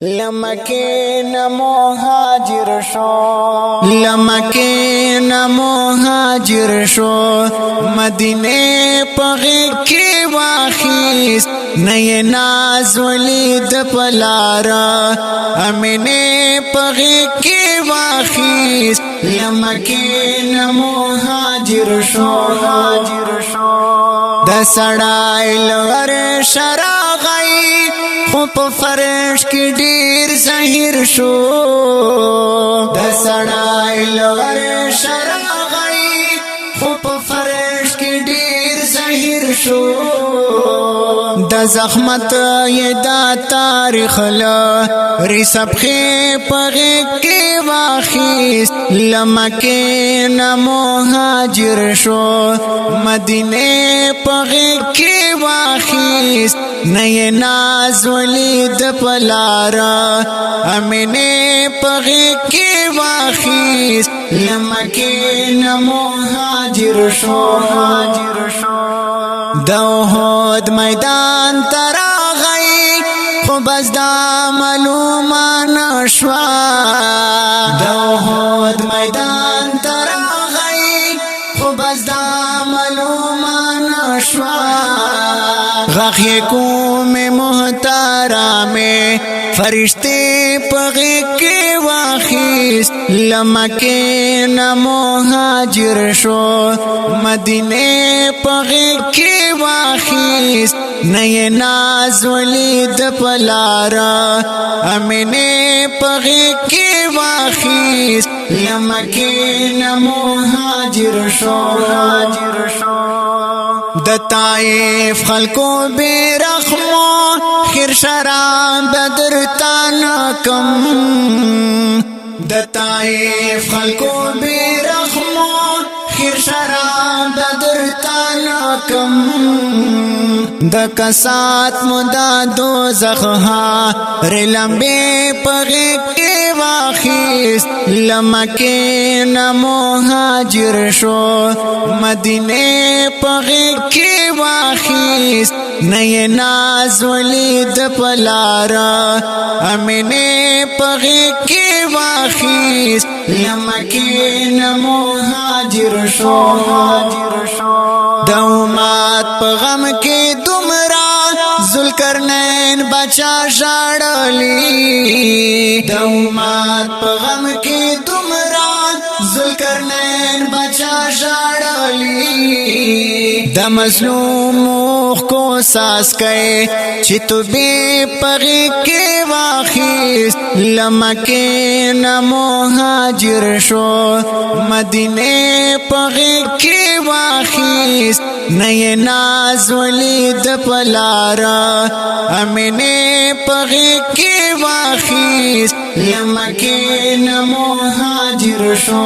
لمکین مهاجر شو لمکین مهاجر شو مدینه پغی کی واخیست نئی ناز ولید پلارا امینه پغی کی واخیست لمکین مهاجر شو د سړای لور شراغی خو په فرش کې ډیر ظاهر شو د سړای لور شراغی خو په فرش کې ډیر ظاهر شو د زحمت یې دا تاریخ لا رسبخه پغه کې واخیست لمکین مهاجر شو مدینه پغه کې واخیست نئی ناز ولید پلارا امینه پغه کې واخیست لمکین مهاجر شو دوحد میدان تراغی خو بس دا معلومان شوا دوحد میدان تراغی خو بس دا معلومان شوا غخی کوم محترم فرشتے پغی کے واخیست لمکین مهاجر شو مدینے پغی کے واخیست نئی ناز ولید پلارا امینه پغی کے واخیست لمکین مهاجر شو د طائف خلقو بے رحمو خیر شراب بدر تانکم د طائف خلقو بے رحمو خیر شراب بدر تانکم د کسات مدا دوزخ ها رلمبے پغی کے واخیست لمکین مهاجر شو مدینه پغی کے واخیست نئی ناز ولید پلارا امینه پغی کے واخیست لمکین مهاجر شو دومات پغم کے دمرا ذوالقرنین بچا ژړلی دومات پغم کے دمرا ذوالقرنین بچا ژړلی د مظلوم مخ کو ساس کئ چې تو به پغی کې واخیست لمکین مهاجر شو مدینه پغی کې واخیست نئی ناز ولید پلارا امینه پغی کې واخیست لمکین مهاجر شو